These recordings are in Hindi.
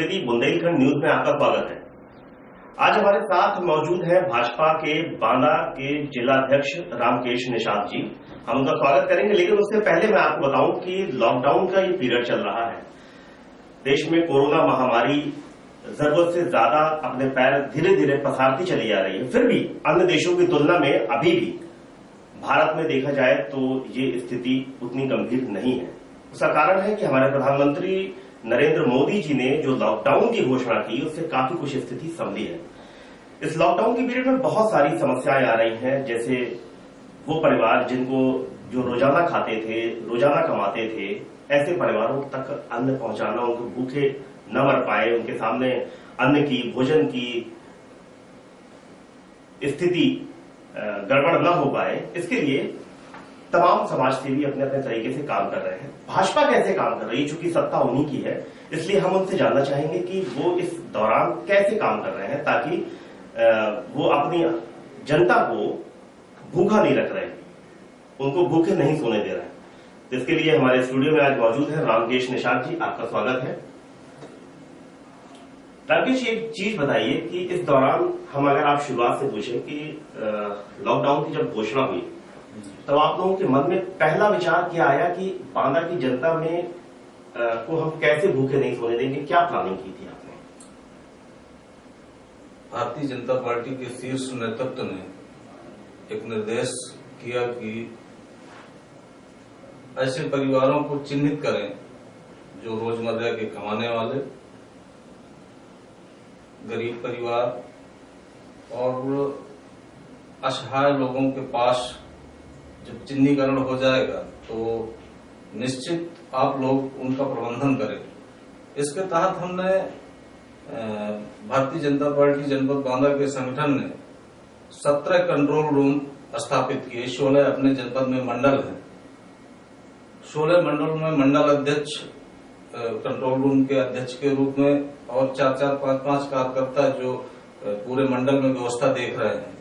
समिति बुंदेलखंड न्यूज में आपका स्वागत है। आज हमारे साथ मौजूद है भाजपा के बांदा के जिलाध्यक्ष रामकेश निषाद जी। हम उनका स्वागत करेंगे, लेकिन उससे पहले मैं आपको बताऊं कि लॉकडाउन का ये पीरियड चल रहा है। देश में कोरोना महामारी जरूरत से ज्यादा अपने पैर धीरे धीरे पसारती चली जा रही है। फिर भी अन्य देशों की तुलना में अभी भी भारत में देखा जाए तो ये स्थिति उतनी गंभीर नहीं है। उसका कारण है कि हमारे प्रधानमंत्री नरेंद्र मोदी जी ने जो लॉकडाउन की घोषणा की उससे काफी कुछ स्थिति संभली है। इस लॉकडाउन के पीरियड में बहुत सारी समस्याएं आ रही हैं, जैसे वो परिवार जिनको जो रोजाना खाते थे, रोजाना कमाते थे, ऐसे परिवारों तक अन्न पहुंचाना, उनको भूखे न मर पाए, उनके सामने अन्न की, भोजन की स्थिति गड़बड़ न हो पाए, इसके लिए तमाम समाजसेवी अपने अपने तरीके से काम कर रहे हैं। भाजपा कैसे काम कर रही है? चूंकि सत्ता उन्हीं की है, इसलिए हम उनसे जानना चाहेंगे कि वो इस दौरान कैसे काम कर रहे हैं, ताकि वो अपनी जनता को भूखा नहीं रख रहे, उनको भूखे नहीं सोने दे रहे हैं। तो इसके लिए हमारे स्टूडियो में आज मौजूद है रामकेश निषाद जी, आपका स्वागत है। रामकेश जी, एक चीज बताइए कि इस दौरान हम अगर आप शुरुआत से पूछें कि लॉकडाउन की जब घोषणा हुई तो आप लोगों के मन में पहला विचार क्या आया कि बांदा की जनता में को हम कैसे भूखे नहीं सोने देंगे? क्या प्लानिंग की थी आपने? भारतीय जनता पार्टी के शीर्ष नेतृत्व ने एक निर्देश किया कि ऐसे परिवारों को चिन्हित करें जो रोजमर्रा के कमाने वाले गरीब परिवार और असहाय लोगों के पास जब चिन्हीकरण हो जाएगा तो निश्चित आप लोग उनका प्रबंधन करें। इसके तहत हमने भारतीय जनता पार्टी जनपद बांदा के संगठन ने 17 कंट्रोल रूम स्थापित किए। 16 अपने जनपद में मंडल हैं। 16 मंडल में मंडल अध्यक्ष कंट्रोल रूम के अध्यक्ष के रूप में और 4-4, 5-5 कार्यकर्ता जो पूरे मंडल में व्यवस्था देख रहे हैं।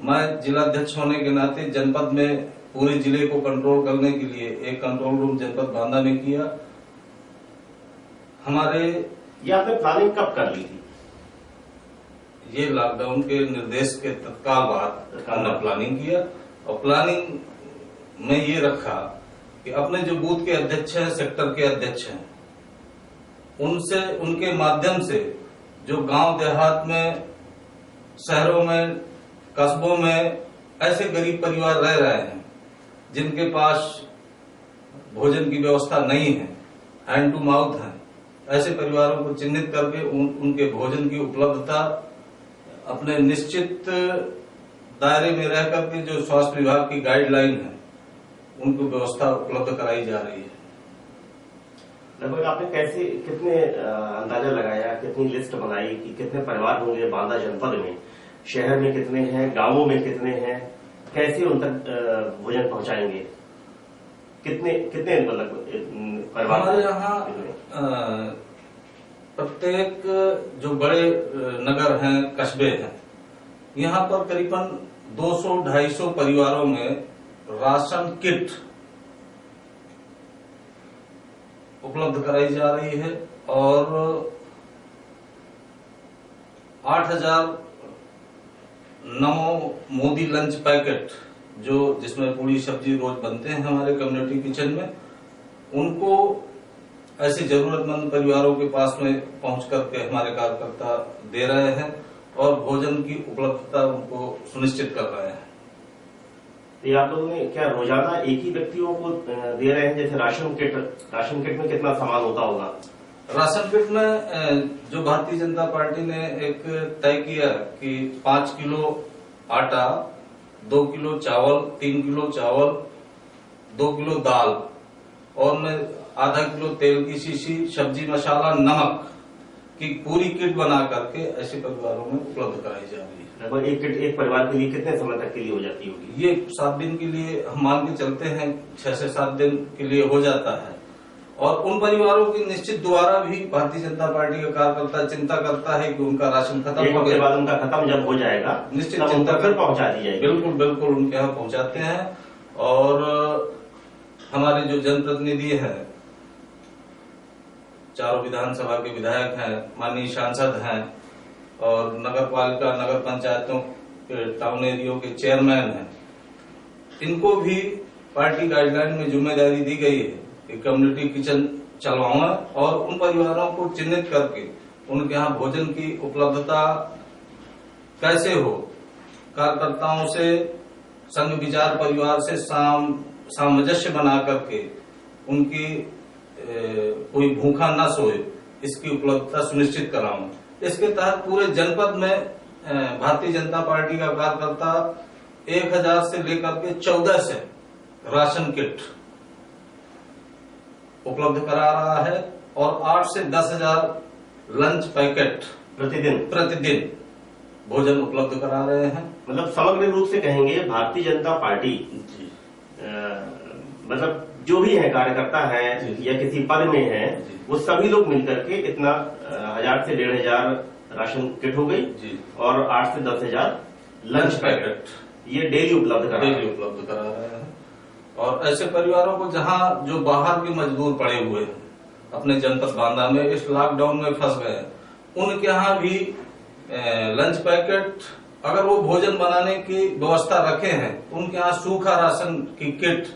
मैं जिलाध्यक्ष होने के नाते जनपद में पूरे जिले को कंट्रोल करने के लिए एक कंट्रोल रूम जनपद बांदा में किया। हमारे ये आपने प्लानिंग कब कर ली थी? ये लॉकडाउन के निर्देश के तत्काल बाद हमने प्लानिंग किया और प्लानिंग में ये रखा कि अपने जो बूथ के अध्यक्ष हैं, सेक्टर के अध्यक्ष हैं, उनसे, उनके माध्यम से जो गांव देहात में, शहरों में, कस्बों में ऐसे गरीब परिवार रह रहे हैं जिनके पास भोजन की व्यवस्था नहीं है, हैंड टू माउथ है, ऐसे परिवारों को चिन्हित करके उनके भोजन की उपलब्धता अपने निश्चित दायरे में रह करके जो स्वास्थ्य विभाग की गाइडलाइन है उनको व्यवस्था उपलब्ध कराई जा रही है। लगभग आपने कैसे, कितने अंदाजा लगाया, कितनी लिस्ट बनाई कि कितने परिवार होंगे बांदा जनपद में, शहर में कितने हैं, गांवों में कितने हैं, कैसे उन तक भोजन पहुंचाएंगे? कितने मतलब परिवार? हमारे यहाँ प्रत्येक जो बड़े नगर हैं, कस्बे हैं, यहाँ पर करीबन 200-250 परिवारों में राशन किट उपलब्ध कराई जा रही है और 8,000 नमो मोदी लंच पैकेट जो जिसमें पूरी सब्जी रोज बनते हैं हमारे कम्युनिटी किचन में, उनको ऐसे जरूरतमंद परिवारों के पास में पहुंच करके हमारे कार्यकर्ता दे रहे हैं और भोजन की उपलब्धता उनको सुनिश्चित कर रहे हैं। ये आप लोगों ने क्या रोजाना एक ही व्यक्तियों को दे रहे हैं? जैसे राशन किट में कितना सामान होता होगा? राशन किट में जो भारतीय जनता पार्टी ने एक तय किया कि 5 किलो आटा, 2 किलो चावल, 3 किलो चावल, 2 किलो दाल और आधा किलो तेल की शीशी, सब्जी मसाला, नमक की पूरी किट बना करके ऐसे परिवारों में उपलब्ध कराई जा रही है। लगभग एक किट एक परिवार के लिए कितने समय तक के लिए हो जाती होगी? ये 7 दिन के लिए हम मान के चलते हैं, 6 से 7 दिन के लिए हो जाता है। और उन परिवारों की निश्चित द्वारा भी भारतीय जनता पार्टी का कार्यकर्ता चिंता करता है कि उनका राशन खत्म हो गया, बाद उनका खत्म जब हो जाएगा निश्चित चिंता फिर पहुंचा दी जाएगी। बिल्कुल बिल्कुल उनके यहाँ पहुंचाते हैं। और हमारे जो जनप्रतिनिधि हैं चारों विधानसभा के विधायक हैं, माननीय सांसद हैं और नगर पालिका नगर पंचायतों के टाउन एरियो के चेयरमैन हैं, इनको भी पार्टी गाइडलाइन में जिम्मेदारी दी गई है कि कम्युनिटी किचन चलवाएं और उन परिवारों को चिन्हित करके उनके यहाँ भोजन की उपलब्धता कैसे हो, कार्यकर्ताओं से संघ विचार परिवार से सामंजस्य बना करके उनकी कोई भूखा न सोए, इसकी उपलब्धता सुनिश्चित कराऊं। इसके तहत पूरे जनपद में भारतीय जनता पार्टी का कार्यकर्ता 1000 से लेकर के 1400 राशन किट उपलब्ध करा रहा है और 8 से 10,000 लंच पैकेट प्रतिदिन भोजन उपलब्ध करा रहे हैं। मतलब समग्र रूप से कहेंगे भारतीय जनता पार्टी मतलब जो भी है कार्यकर्ता है या किसी पद में है, वो सभी लोग मिलकर के इतना 1000 से 1500 राशन किट हो गई और 8 से 10,000 लंच पैकेट ये डेली उपलब्ध करा रहे हैं। और ऐसे परिवारों को जहां जो बाहर के मजदूर पड़े हुए हैं अपने जनपद बांदा में इस लॉकडाउन में फंस गए हैं, उनके यहाँ भी लंच पैकेट, अगर वो भोजन बनाने की व्यवस्था रखे हैं तो उनके यहाँ सूखा राशन की किट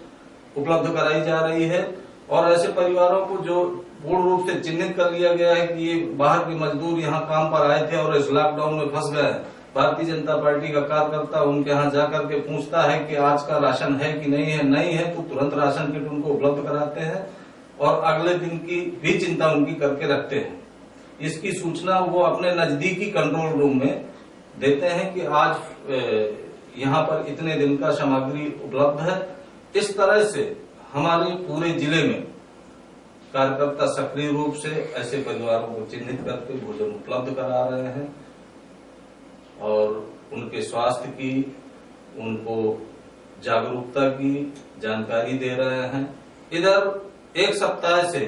उपलब्ध कराई जा रही है। और ऐसे परिवारों को जो पूर्ण रूप से चिन्हित कर लिया गया है कि ये बाहर के मजदूर यहाँ काम पर आए थे और इस लॉकडाउन में फंस गए, भारतीय जनता पार्टी का कार्यकर्ता उनके यहाँ जाकर के पूछता है कि आज का राशन है कि नहीं है तो तुरंत राशन किट उनको उपलब्ध कराते हैं और अगले दिन की भी चिंता उनकी करके रखते हैं। इसकी सूचना वो अपने नजदीकी कंट्रोल रूम में देते हैं कि आज यहाँ पर इतने दिन का सामग्री उपलब्ध है। इस तरह से हमारे पूरे जिले में कार्यकर्ता सक्रिय रूप से ऐसे परिवारों को चिन्हित करके भोजन उपलब्ध करा रहे हैं और उनके स्वास्थ्य की, उनको जागरूकता की जानकारी दे रहे हैं। इधर एक सप्ताह से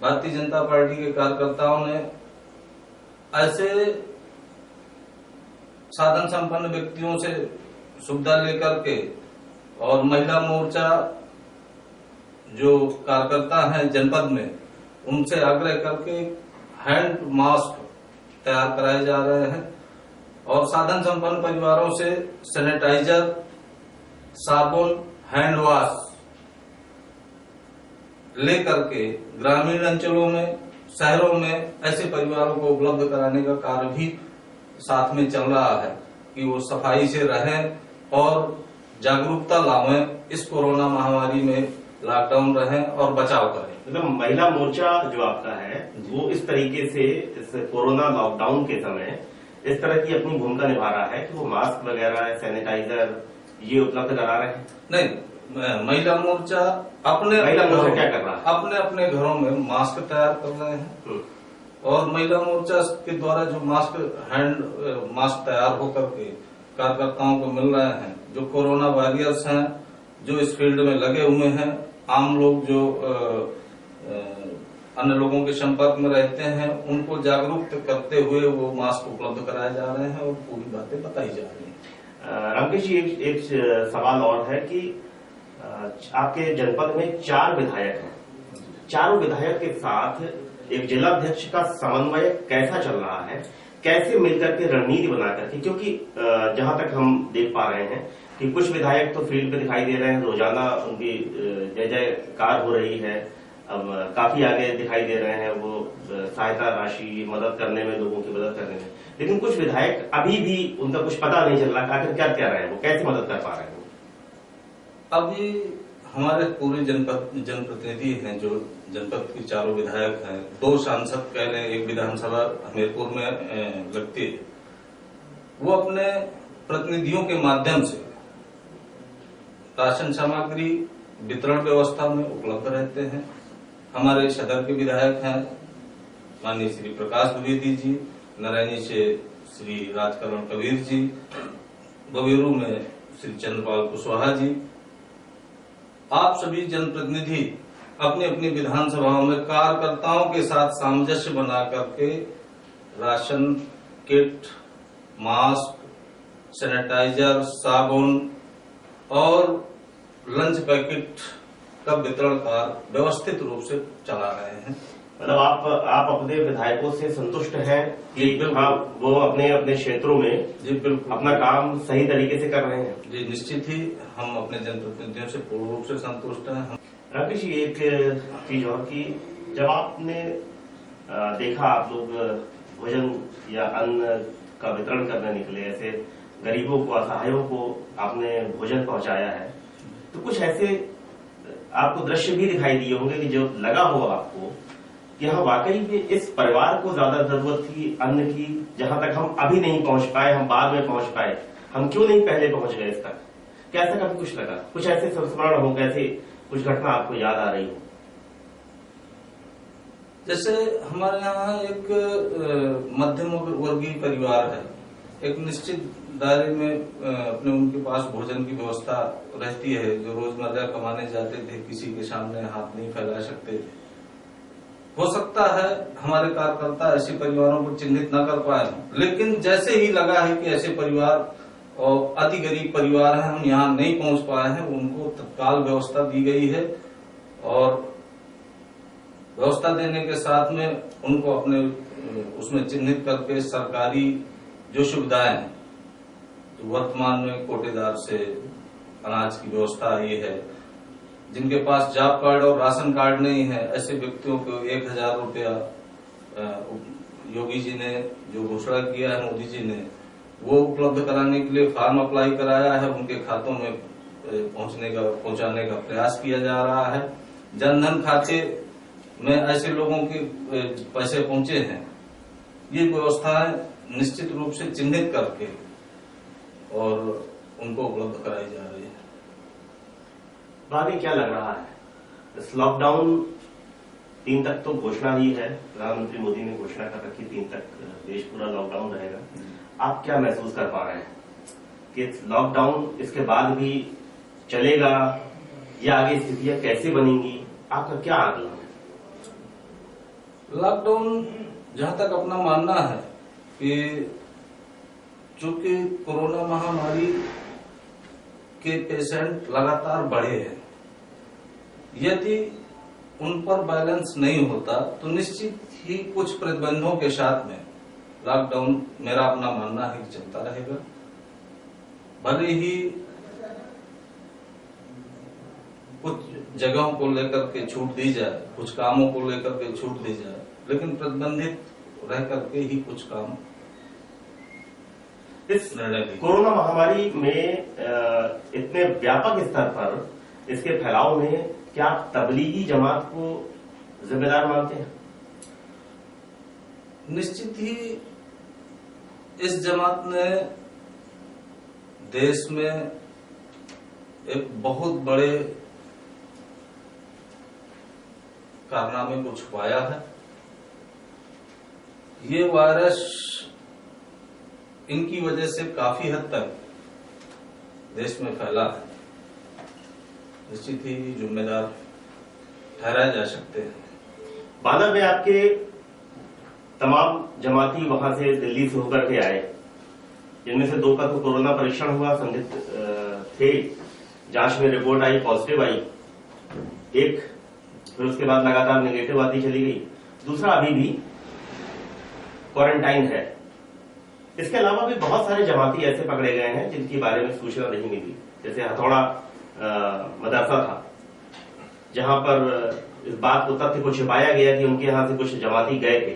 भारतीय जनता पार्टी के कार्यकर्ताओं ने ऐसे साधन संपन्न व्यक्तियों से सुविधा लेकर के और महिला मोर्चा जो कार्यकर्ता हैं जनपद में, उनसे आग्रह करके हैंड मास्क तैयार कराए जा रहे हैं और साधन संपन्न परिवारों से सैनिटाइजर, साबुन, हैंड वॉश लेकर के ग्रामीण अंचलों में, शहरों में ऐसे परिवारों को उपलब्ध कराने का कार्य भी साथ में चल रहा है कि वो सफाई से रहें और जागरूकता लावें, इस कोरोना महामारी में लॉकडाउन रहें और बचाव करें। मतलब महिला मोर्चा जो आपका है वो इस तरीके से इस कोरोना लॉकडाउन के समय इस तरह की अपनी भूमिका निभा रहा है कि वो मास्क वगैरह, सैनिटाइजर ये उपलब्ध करा रहे हैं। नहीं, महिला मोर्चा क्या कर रहा है? अपने अपने घरों में मास्क तैयार कर रहे हैं और महिला मोर्चा के द्वारा जो हैंड मास्क तैयार होकर के कार्यकर्ताओं को मिल रहे हैं, जो कोरोना वॉरियर्स हैं, जो इस फील्ड में लगे हुए हैं, आम लोग जो अन्य लोगों के संपर्क में रहते हैं, उनको जागरूक करते हुए वो मास्क उपलब्ध कराए जा रहे हैं और पूरी बातें बताई जा रही हैं। रामकेश जी, एक सवाल और है कि आपके जनपद में 4 विधायक हैं, चारों विधायक के साथ एक जिलाध्यक्ष का समन्वय कैसा चल रहा है, कैसे मिलकर के रणनीति बना करके, क्योंकि जहां तक हम देख पा रहे हैं कि कुछ विधायक तो फील्ड पे दिखाई दे रहे हैं, रोजाना उनकी जय जयकार हो रही है, अब काफी आगे दिखाई दे रहे हैं वो सहायता राशि मदद करने में, लोगों की मदद करने में, लेकिन कुछ विधायक अभी भी उनका कुछ पता नहीं चल रहा आखिर क्या क्या रहे हैं, वो कैसे मदद कर पा रहे हैं। अभी हमारे पूरे जनप्रतिनिधि हैं जो जनपद के चारों विधायक हैं, 2 सांसद कह रहे हैं, एक विधानसभा हमीरपुर में लगती है, वो अपने प्रतिनिधियों के माध्यम से राशन सामग्री वितरण व्यवस्था में उपलब्ध रहते हैं। हमारे सदर के विधायक हैं माननीय श्री प्रकाश द्विवेदी जी, नारायणी से श्री राजकरण कबीर जी, बबेरू में श्री चंद्रपाल कुशवाहा जी। आप सभी जनप्रतिनिधि अपनी अपनी विधानसभाओं में कार्यकर्ताओं के साथ सामंजस्य बना करके राशन किट, मास्क, सैनिटाइजर, साबुन और लंच पैकेट का वितरण कार्य व्यवस्थित रूप से चला रहे हैं। मतलब आप अपने विधायकों से संतुष्ट हैं कि हाँ वो अपने अपने क्षेत्रों में जी बिल्कुल अपना काम सही तरीके से कर रहे हैं? जी निश्चित ही हम अपने जनप्रतिनिधियों से पूर्ण रूप से संतुष्ट हैं। राकेश जी, एक चीज और कि जब आपने देखा, आप लोग भोजन या अन्न का वितरण करने निकले, ऐसे गरीबों को, असहायों को आपने भोजन पहुंचाया है, तो कुछ ऐसे आपको दृश्य भी दिखाई दिए होंगे कि जो लगा हो आपको कि हाँ वाकई में इस परिवार को ज्यादा जरूरत थी अन्न की, जहां तक हम अभी नहीं पहुंच पाए, हम बाद में पहुंच पाए, हम क्यों नहीं पहले पहुंच गए इस तक? कैसा कभी कुछ लगा? कुछ ऐसे संस्मरण हो, कैसे कुछ घटना आपको याद आ रही हो? जैसे हमारे यहाँ एक मध्यम वर्गीय परिवार है, एक निश्चित दायरे में अपने उनके पास भोजन की व्यवस्था रहती है। जो रोजमर्रा कमाने जाते थे, किसी के सामने हाथ नहीं फैला सकते थे। हो सकता है हमारे कार्यकर्ता ऐसे परिवारों को चिन्हित न कर पाए, लेकिन जैसे ही लगा है कि ऐसे परिवार और अति गरीब परिवार हैं, हम यहाँ नहीं पहुंच पाए हैं, उनको तत्काल व्यवस्था दी गई है। और व्यवस्था देने के साथ में उनको अपने उसमें चिन्हित करके सरकारी जो सुविधाएं हैं, तो वर्तमान में कोटेदार से अनाज की व्यवस्था आई है। जिनके पास जॉब कार्ड और राशन कार्ड नहीं है, ऐसे व्यक्तियों को 1000 रुपया योगी जी ने जो घोषणा किया है, मोदी जी ने, वो उपलब्ध कराने के लिए फॉर्म अप्लाई कराया है, उनके खातों में पहुंचाने का प्रयास किया जा रहा है। जनधन खाते में ऐसे लोगों के पैसे पहुंचे हैं। ये व्यवस्थाएं निश्चित रूप से चिन्हित करके और उनको उपलब्ध कराई जा रही है। भाभी, क्या लग रहा है इस लॉकडाउन 3 तक तो घोषणा ही है, प्रधानमंत्री मोदी ने घोषणा कर रखी 3 तक देश पूरा लॉकडाउन रहेगा। आप क्या महसूस कर पा रहे हैं कि लॉकडाउन इसके बाद भी चलेगा या आगे स्थितियां कैसे बनेंगी? आपका क्या आकलन है? लॉकडाउन, जहां तक अपना मानना है कि चूंकि कोरोना महामारी के पेशेंट लगातार बढ़े हैं, यदि उन पर बैलेंस नहीं होता तो निश्चित ही कुछ प्रतिबंधों के साथ में लॉकडाउन, मेरा अपना मानना है कि चलता रहेगा। भले ही कुछ जगहों को लेकर के छूट दी जाए, कुछ कामों को लेकर के छूट दी जाए, लेकिन प्रतिबंधित रह करके ही कुछ काम इस कोरोना महामारी में इतने व्यापक स्तर पर इसके फैलाव में क्या आप तबलीगी जमात को जिम्मेदार मानते हैं? निश्चित ही इस जमात ने देश में एक बहुत बड़े कारनामे को छुपाया है। ये वायरस इनकी वजह से काफी हद तक देश में फैला है। निश्चित ही जिम्मेदार ठहराए जा सकते हैं। बांदा में आपके तमाम जमाती वहां से दिल्ली से होकर के आए, जिनमें से 2 का तो कोरोना परीक्षण हुआ, संदिग्ध थे, जांच में रिपोर्ट आई, पॉजिटिव आई, एक फिर उसके बाद लगातार नेगेटिव आती चली गई, दूसरा अभी भी क्वारंटाइन है। इसके अलावा भी बहुत सारे जमाती ऐसे पकड़े गए हैं जिनके बारे में सूचना नहीं मिली। जैसे हथौड़ा मदरसा था, जहां पर इस बात को, तथ्य को छिपाया गया कि उनके यहां से कुछ जमाती गए थे,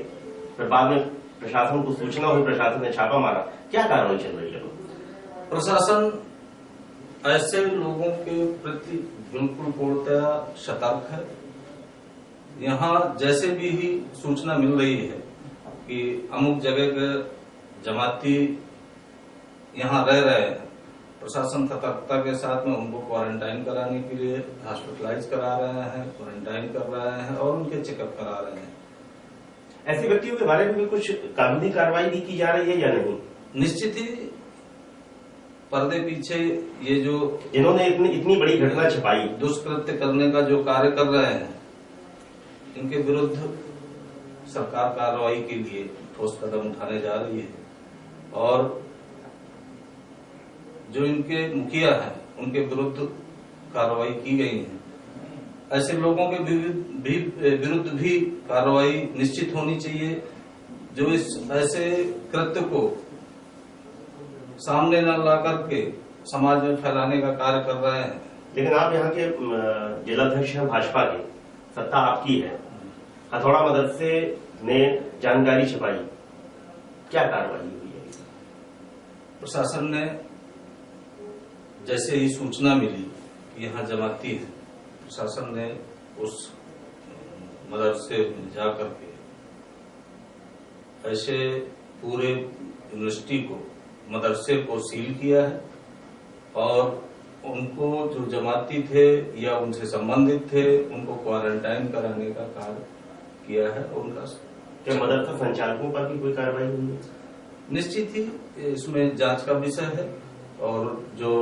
फिर बाद में प्रशासन को सूचना हुई, प्रशासन ने छापा मारा। क्या कार्रवाई चल रही है? प्रशासन ऐसे लोगों के प्रति बिल्कुल पूर्णतया सतर्क है। यहाँ जैसे भी ही सूचना मिल रही है कि अमुक जगह के जमाती यहाँ रह रहे हैं, प्रशासन सतर्कता के साथ में उनको क्वारंटाइन कराने के लिए हॉस्पिटलाइज करा रहे हैं, क्वारंटाइन कर रहे हैं और उनके चेकअप करा रहे हैं। ऐसे व्यक्तियों के बारे में भी कुछ कानूनी कार्रवाई भी की जा रही है या नहीं? निश्चित ही पर्दे पीछे ये जो जिन्होंने इतनी बड़ी घटना छिपाई, दुष्कृत्य करने का जो कार्य कर रहे हैं, इनके विरुद्ध सरकार कार्रवाई के लिए ठोस कदम उठाने जा रही है। और जो इनके मुखिया हैं, उनके विरुद्ध कार्रवाई की गई है। ऐसे लोगों के विरुद्ध भी कार्रवाई निश्चित होनी चाहिए जो इस ऐसे कृत्य को सामने न ला करके समाज में फैलाने का कार्य कर रहे हैं। लेकिन आप यहाँ के जिलाध्यक्ष हैं भाजपा के, सत्ता आपकी है, हथौड़ा मदरसे ने जानकारी छिपाई, क्या कार्रवाई हुई है? प्रशासन ने जैसे ही सूचना मिली कि यहाँ जमाती है, प्रशासन ने उस मदरसे में जाकर के ऐसे पूरे यूनिवर्सिटी को, मदरसे को सील किया है और उनको जो जमाती थे या उनसे संबंधित थे उनको क्वारंटाइन कराने का कार्य किया है। उनका क्या मदरसा संचालकों पर भी कोई कार्रवाई हुई है? निश्चित ही इसमें जांच का विषय है और जो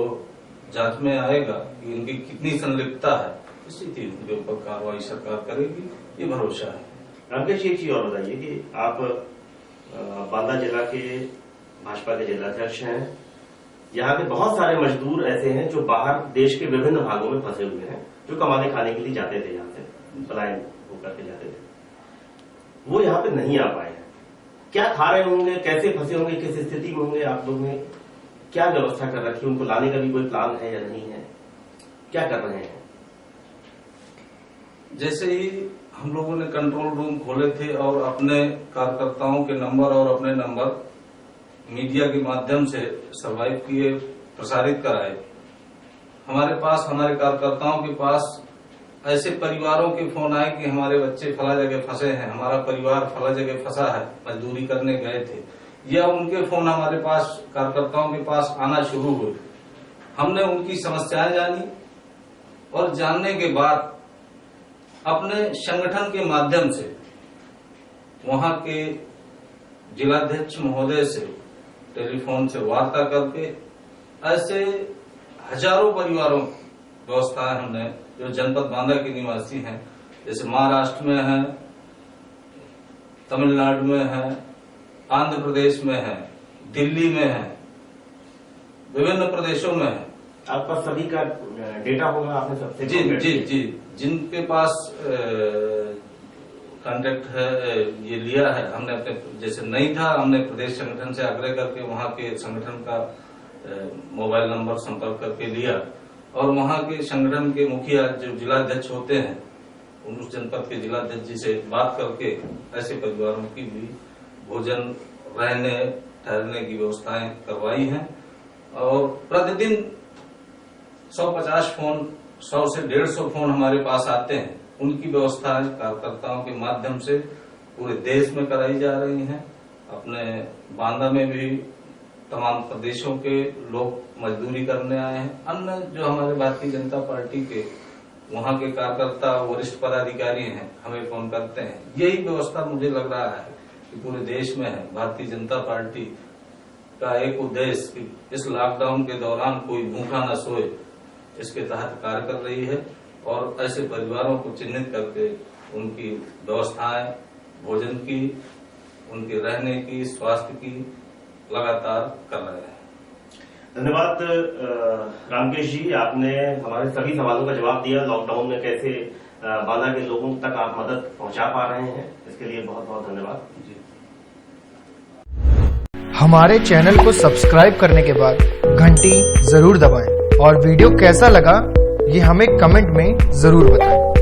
जांच में आएगा कि इनकी कितनी संलिप्तता है, निश्चित ही उनके ऊपर कार्रवाई सरकार करेगी, ये भरोसा है। रामकेश जी, एक चीज और बताइए कि आप बांदा जिला के भाजपा के जिलाध्यक्ष हैं। यहाँ के बहुत सारे मजदूर ऐसे हैं जो बाहर देश के विभिन्न भागों में फंसे हुए हैं, जो कमाने खाने के लिए जाते थे, यहाँ से पलायन होकर के जाते थे, वो यहाँ पे नहीं आ पाए हैं। क्या खा रहे होंगे, कैसे फंसे होंगे, किस स्थिति में होंगे? आप लोग ने क्या व्यवस्था कर रखी है? उनको लाने का भी कोई प्लान है या नहीं है? क्या कर रहे हैं? जैसे ही हम लोगों ने कंट्रोल रूम खोले थे और अपने कार्यकर्ताओं के नंबर और अपने नंबर मीडिया के माध्यम से सर्वाइव किए, प्रसारित कराए, हमारे पास, हमारे कार्यकर्ताओं के पास ऐसे परिवारों के फोन आए कि हमारे बच्चे फला जगह फंसे हैं, हमारा परिवार फला जगह फंसा है, मजदूरी करने गए थे, या उनके फोन हमारे पास, कार्यकर्ताओं के पास आना शुरू हुए। हमने उनकी समस्याएं जानी और जानने के बाद अपने संगठन के माध्यम से वहां के जिलाध्यक्ष महोदय से टेलीफोन से वार्ता करके ऐसे हजारों परिवारों की व्यवस्थाएं हमने, जो जनपद बांदा के निवासी हैं, जैसे महाराष्ट्र में है, तमिलनाडु में है, आंध्र प्रदेश में है, दिल्ली में है, विभिन्न प्रदेशों में है। आपका सभी का डेटा होगा, आपने सबसे? जी, जिनके पास कांटेक्ट है, ये लिया है हमने। अपने जैसे नहीं था, हमने प्रदेश संगठन से आग्रह करके वहां के संगठन का मोबाइल नंबर संपर्क करके लिया और वहां के संगठन के मुखिया जो जिलाध्यक्ष होते हैं, उस जनपद के जिलाध्यक्ष जी से बात करके ऐसे परिवारों की भी भोजन, रहने, ठहरने की व्यवस्थाएं करवाई हैं। और प्रतिदिन 150 फोन, 100 से 150 फोन हमारे पास आते हैं। उनकी व्यवस्थाएं कार्यकर्ताओं के माध्यम से पूरे देश में कराई जा रही हैं। अपने बांदा में भी तमाम प्रदेशों के लोग मजदूरी करने आए हैं। अन्य जो हमारे भारतीय जनता पार्टी के वहां के कार्यकर्ता, वरिष्ठ पदाधिकारी हैं, हमें फोन करते हैं। यही व्यवस्था मुझे लग रहा है कि पूरे देश में है। भारतीय जनता पार्टी का एक उद्देश्य कि इस लॉकडाउन के दौरान कोई भूखा न सोए, इसके तहत कार्य कर रही है और ऐसे परिवारों को चिन्हित करके उनकी व्यवस्थाएं, भोजन की, उनके रहने की, स्वास्थ्य की लगातार कर रहे हैं। धन्यवाद रामकेश जी, आपने हमारे सभी सवालों का जवाब दिया। लॉकडाउन में कैसे बांदा के लोगों तक आप मदद पहुंचा पा रहे हैं, इसके लिए बहुत बहुत धन्यवाद जी। हमारे चैनल को सब्सक्राइब करने के बाद घंटी जरूर दबाएं और वीडियो कैसा लगा ये हमें कमेंट में जरूर बताएं।